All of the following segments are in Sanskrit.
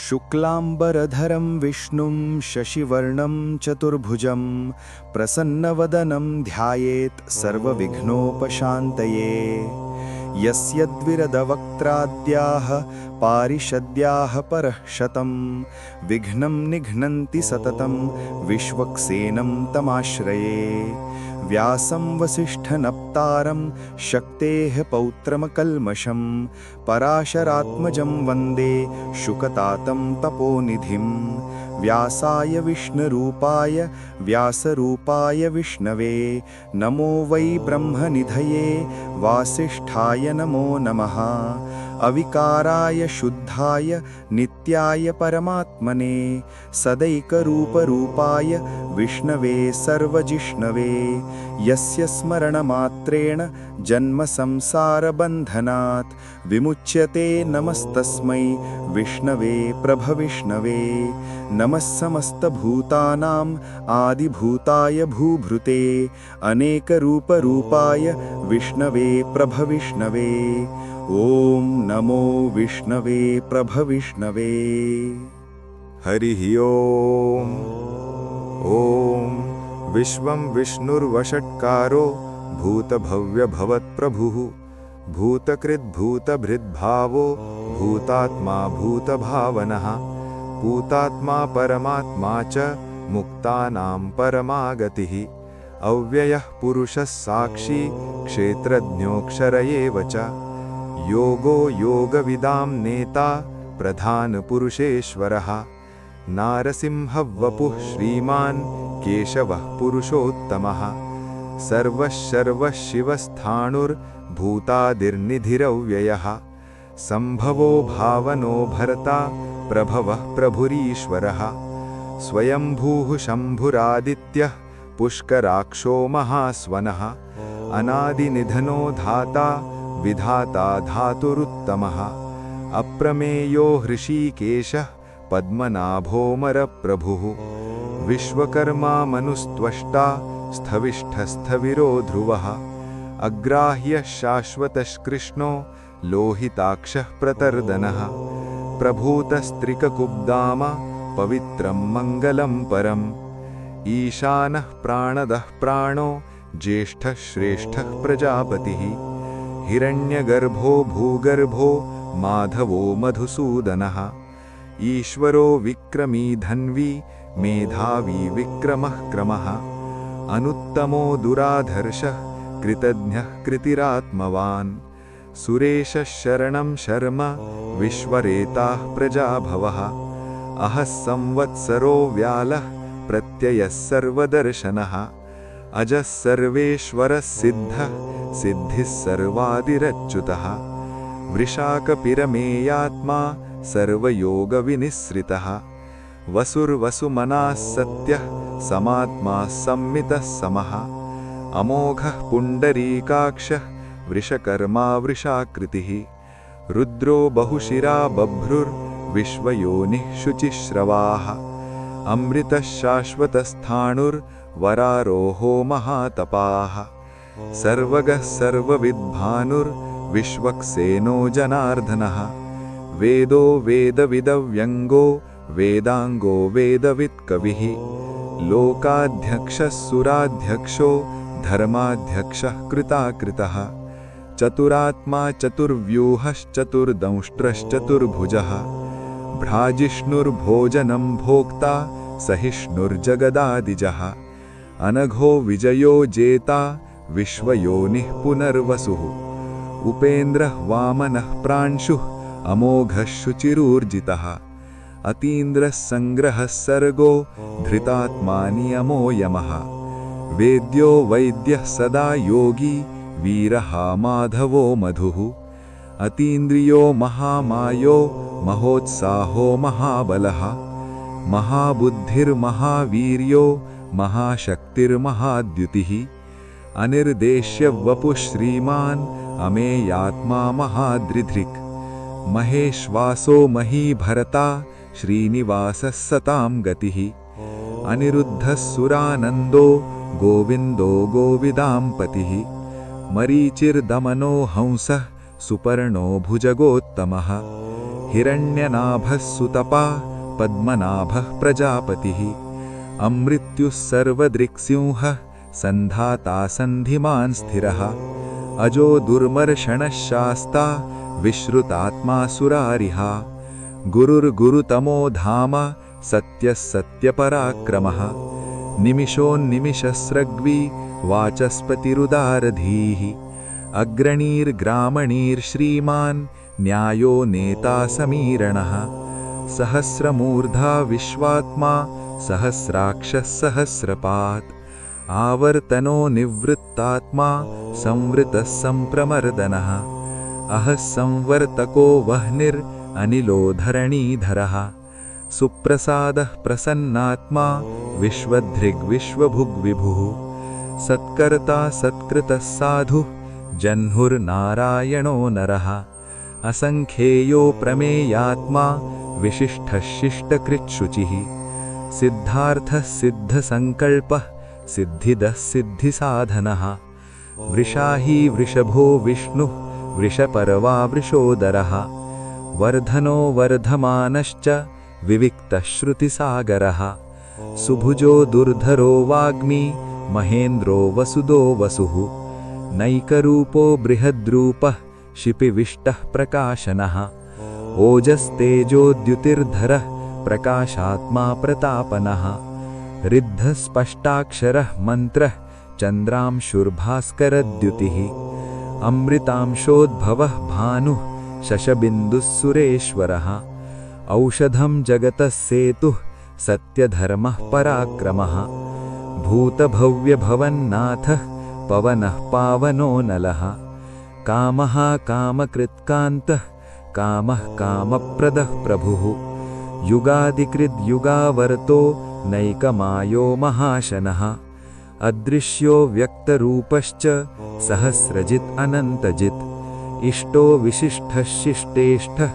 शुक्लांबरधरं विष्णुं शशिवर्णं चतुर्भुजं प्रसन्नवदनं ध्यायेत् सर्वविघ्नोपशान्तये। यस्य द्विरदवक्त्राद्याः पारिषद्याः परः शतं विघ्नं निघ्नन्ति सततं विश्वक्सेनं तमाश्रये। व्यासं वसिष्ठनप्तारं शक्तेः पौत्रमकल्मषं पराशरात्मजं वन्दे शुकतातं तपोनिधिं। व्यासाय विष्णुरूपाय व्यासरूपाय विष्णवे नमो वै ब्रह्मनिधये वासिष्ठाय नमो नमः। अविकाराय शुद्धाय नित्याय परमात्मने सदैकरूपरूपाय विष्णवे सर्वजिष्णवे। यस्य स्मरणमात्रेण जन्मसंसारबन्धनात् विमुच्यते नमस्तस्मै विष्णवे प्रभविष्णवे। नमः समस्तभूतानाम् आदिभूताय भूभृते अनेकरूपरूपाय विष्णवे प्रभविष्णवे। ॐ नमो विष्णवे प्रभविष्णवे। हरिः ॐ। ॐ विश्वं विष्णुर्वषट्कारो भूतभव्यभवत्प्रभुः भूतकृद्भूतभृद्भावो भूतात्मा भूतभावनः भूतात्मा परमात्मा च मुक्तानां परमागतिः। अव्ययः पुरुषः साक्षी क्षेत्रज्ञोऽक्षर एव च। योगो योगविदां नेता प्रधानपुरुषेश्वरः। नारसिंहः वपुः श्रीमान् केशवः पुरुषोत्तमः। सर्वः सर्वः शिवस्थाणुर्भूतादिर्निधिरव्ययः। सम्भवो भावनो भर्ता प्रभवः प्रभुरीश्वरः। स्वयंभूः शम्भुरादित्यः पुष्कराक्षो महास्वनः। अनादिनिधनो धाता विधाता धातुरुत्तमः। अप्रमेयो हृषीकेशः पद्मनाभोऽमरप्रभुः। विश्वकर्मा मनुस्त्वष्टा स्थविष्ठस्थविरो ध्रुवः। अग्राह्यः शाश्वतश्कृष्णो लोहिताक्षः प्रतर्दनः। प्रभूतस्त्रिककुब्दाम पवित्रं मङ्गलं परम्। ईशानः प्राणदः प्राणो ज्येष्ठः श्रेष्ठः प्रजापतिः। हिरण्यगर्भो भूगर्भो माधवो मधुसूदनः। ईश्वरो विक्रमी धन्वी मेधावी विक्रमः क्रमः। अनुत्तमो दुराधर्षः कृतज्ञः कृतिरात्मवान्। सुरेशः शरणं शर्म विश्वरेताः प्रजाभवः। अहः संवत्सरो व्यालः प्रत्ययः सर्वदर्शनः। अजः सर्वेश्वरः सिद्धः सिद्धिः सर्वादिरच्युतः। वृषाकपिरमेयात्मा सर्वयोगविनिःसृतः। वसुर्वसुमनाः सत्यः समात्मा सम्मितः समः। अमोघः पुण्डरीकाक्षः वृषकर्मा वृषाकृतिः। रुद्रो बहुशिरा बभ्रुर्विश्वयोनिः शुचिश्रवाः। अमृतः शाश्वतस्थाणुर्वरारोहो महातपाः। सर्वगः सर्वविद्भानुर्विश्वक्सेनो जनार्दनः। वेदो वेदविदव्यङ्गो वेदाङ्गो वेदवित्कविः। लोकाध्यक्षः सुराध्यक्षो धर्माध्यक्षः कृताकृतः। चतुरात्मा चतुर्व्यूहश्चतुर्दंष्ट्रश्चतुर्भुजः। भ्राजिष्णुर्भोजनं भोक्ता सहिष्णुर्जगदादिजः। अनघो विजयो जेता विश्वयोनिः पुनर्वसुः। उपेन्द्रः वामनः प्रांशुः अमोघः शुचिरूर्जितः। अतीन्द्रः सङ्ग्रहः सर्गो धृतात्मा नियमो यमः। वेद्यो वैद्यः सदा योगी वीरः माधवो मधुः। अतीन्द्रियो महामायो महोत्साहो महाबलः। महाबुद्धिर्महावीर्यो महाशक्तिर्महाद्युतिः। अनिर्देश्य वपुः श्रीमान् अमेयात्मा महादृधृक्। महेश्वासो महीभरता श्रीनिवासः सतां गतिः। अनिरुद्धः सुरानन्दो गोविन्दो गोविदाम्पतिः। मरीचिर्दमनो हंसः सुपर्णो भुजगोत्तमः। हिरण्यनाभः सुतपा पद्मनाभः प्रजापतिः अमृत्युः सर्वदृक्सिंहः सन्धाता सन्धिमान् स्थिरः अजो दुर्मर्षणः शास्ता विश्रुतात्मा सुरारिहा गुरुर्गुरुतमो धाम सत्यः सत्यपराक्रमः निमिषोन्निमिषस्रग्वी वाचस्पतिरुदारधीः अग्रणीर्ग्रामणीर्श्रीमान् न्यायो नेता समीरणः सहस्रमूर्धा विश्वात्मा सहस्राक्षः सहस्रपात् आवर्तनो निवृत्तात्मा संवृतः सम्प्रमर्दनः अहः संवर्तको वह्निरनिलो धरणीधरः सुप्रसादः प्रसन्नात्मा विश्वधृग्विश्वभुग्विभुः सत्कर्ता सत्कृतः साधुः जह्नुर्नारायणो नरः असंख्येयो प्रमेयात्मा विशिष्टः शिष्टकृच्छुचिः सिद्धार्थः सिद्धसंकल्पः सिद्धिदः सिद्धिसाधनः वृषाही वृषभो विष्णुः वृषपर्वा वृषोदरः वर्धनो वर्धमानश्च विविक्तः श्रुतिसागरः सुभुजो दुर्धरो वाग्मी महेन्द्रो वसुदो वसुः नैकरूपो बृहद्रूपः शिपिविष्टः प्रकाशनः ओजस्तेजोद्युतिर्धरः प्रकाशात्मा प्रतापनः रिद्धस्पष्टाक्षरः मन्त्रः चन्द्रांशुर्भास्करद्युतिः अमृतांशोद्भवः भानुः शशबिन्दुः सुरेश्वरः औषधं जगतः सेतुः सत्यधर्मः पराक्रमः भूतभव्यभवन्नाथः पवनः पावनो नलः कामः कामकृत्कान्तः कामः कामप्रदः प्रभुः युगादिकृद्युगावर्तो नैकमायो महाशनः अदृश्यो व्यक्तरूपश्च सहस्रजित् अनन्तजित् इष्टो विशिष्टः शिष्टेष्ठः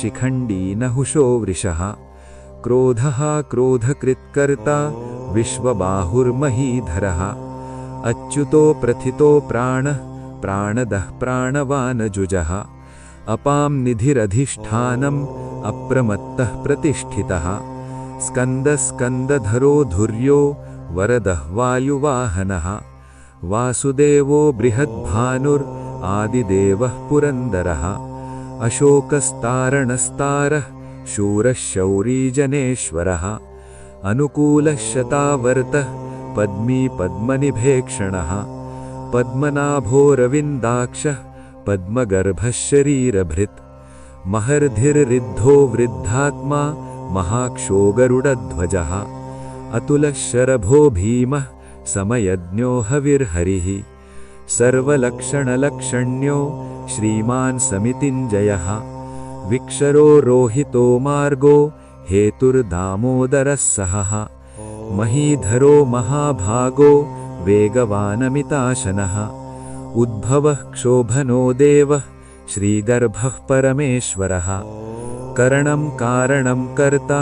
शिखण्डी नहुषो वृषः क्रोधः क्रोधकृत्कर्ता विश्वबाहुर्महीधरः अच्युतो प्रथितो प्राणः प्राणदः प्राणवानजुजः अपां निधिरधिष्ठानम् अप्रमत्तः प्रतिष्ठितः स्कन्दस्कन्दधरो धुर्यो वरदः वायुवाहनः वासुदेवो बृहद्भानुर् आदिदेवः पुरन्दरः अशोकस्तारणस्तारः शूरः शौरीजनेश्वरः अनुकूलः शतावर्तः पद्मी पद्मनिभेक्षणः पद्मनाभो रविन्दाक्षः पद्मगर्भः शरीरभृत् महर्धिर्रिद्धो वृद्धात्मा महाक्षो गरुडध्वजः अतुलः शरभो भीमः समयज्ञो हविर्हरिः सर्वलक्षणलक्षण्यो श्रीमान् समितिञ्जयः विक्षरो रोहितो मार्गो हेतुर्दामोदरः सहः महीधरो महाभागो वेगवानमिताशनः उद्भवः क्षोभनो देवः श्रीगर्भः परमेश्वरः करणं कारणं कर्ता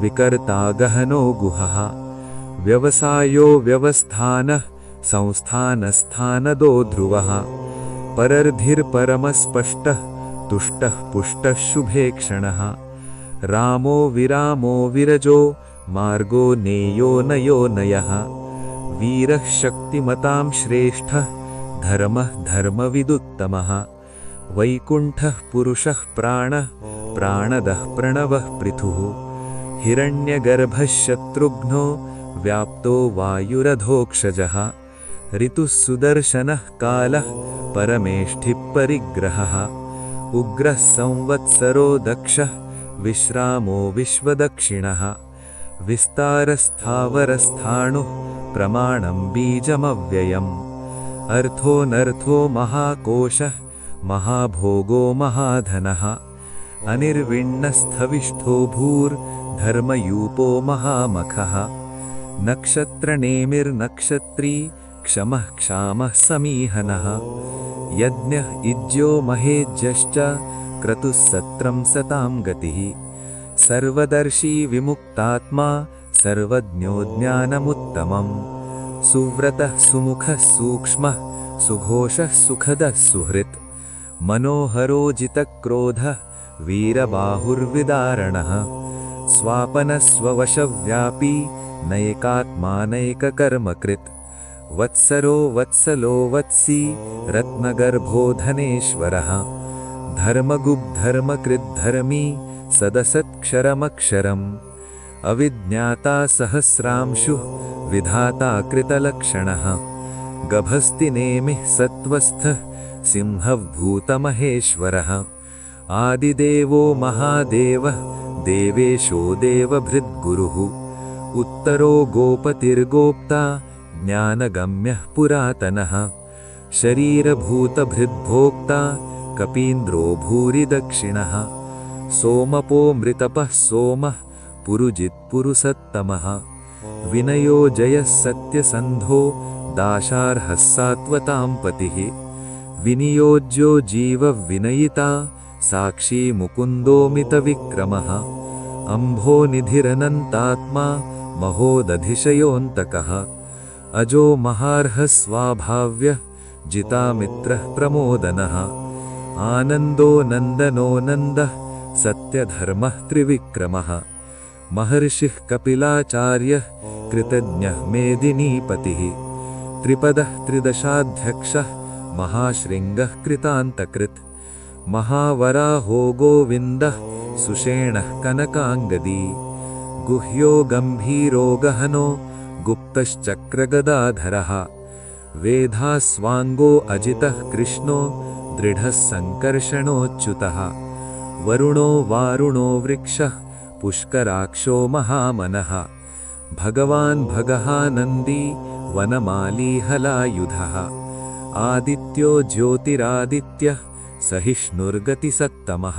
विकर्ता गहनो गुहः व्यवसायो व्यवस्थानः संस्थानस्थानदो ध्रुवः परर्धिर्परमस्पष्टः तुष्टः पुष्टः शुभेक्षणः रामो विरामो विरजो मार्गो नेयो नयो नयः वीरः शक्तिमतां श्रेष्ठः धर्मः धर्मविदुत्तमः वैकुण्ठः पुरुषः प्राणः प्राणदः प्रणवः पृथुः हिरण्यगर्भः शत्रुघ्नो व्याप्तो वायुरधोक्षजः ऋतुः सुदर्शनः कालः परमेष्ठिः परिग्रहः उग्रः संवत्सरो दक्षः विश्रामो विश्वदक्षिणः विस्तारस्थावरस्थाणुः प्रमाणं बीजमव्ययम् अर्थोऽनर्थो महाकोशः महाभोगो महाधनः अनिर्विण्णस्थविष्ठो भूर्धर्मयूपो महामखः नक्षत्रनेमिर्नक्षत्री क्षमः क्षामः समीहनः यज्ञः इज्यो महेज्यश्च क्रतुः सत्रं सतां गतिः सर्वदर्शी विमुक्तात्मा सर्वज्ञो ज्ञानमुत्तमम् सुव्रतः सुमुखः सूक्ष्मः सुघोषः सुखदः सुहृत् मनोहरो जितक्रोधः वीरबाहुर्विदारणः स्वापनस्ववशव्यापी नैकात्मानैककर्मकृत् वत्सरो वत्सलो वत्सी रत्नगर्भो धनेश्वरः धर्मगुब्धर्मकृद्धर्मी सदसत्क्षरमक्षरम् अविज्ञाता सहस्रांशुः विधाता कृतलक्षणः गभस्तिनेमिः सत्त्वस्थः सिंहभूतमहेश्वरः आदिदेवो महादेवः देवेशो देवभृद्गुरुः उत्तरो गोपतिर्गोप्ता ज्ञानगम्यः पुरातनः शरीरभूतभृद्भोक्ता कपीन्द्रो भूरिदक्षिणः सोमपो मृतपः सोमः पुरुजित्पुरुषत्तमः विनयो जयः सत्यसन्धो दाशार्हः सात्वतां पतिः विनियोज्यो जीवविनयिता साक्षी मुकुन्दोमितविक्रमः अम्भोनिधिरनन्तात्मा महोदधिशयोऽन्तकः अजो महार्हः स्वाभाव्यः जितामित्रः प्रमोदनः आनन्दो नन्दनो नन्दः सत्यधर्मः त्रिविक्रमः महर्षिः कपिलाचार्यः कृतज्ञः मेदिनीपतिः त्रिपदः त्रिदशाध्यक्षः महाशृङ्गः कृतान्तकृत् महावराहो गोविन्दः सुषेणः कनकाङ्गदी गुह्यो गम्भीरो गहनो गुप्तश्चक्रगदाधरः वेधास्वाङ्गो अजितः कृष्णो दृढः सङ्कर्षणोच्युतः वरुणो वारुणो वृक्षः पुष्कराक्षो महामनः भगवान् भगहानन्दी वनमाली हलायुधः आदित्यो ज्योतिरादित्यः सहिष्णुर्गतिसत्तमः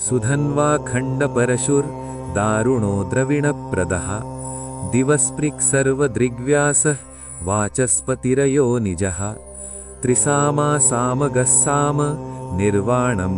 सुधन्वाखण्डपरशुर्दारुणो द्रविणप्रदः दिवस्पृक् सर्वदृग्व्यासः वाचस्पतिरयो निजः त्रिसामा सामगः साम निर्वाणं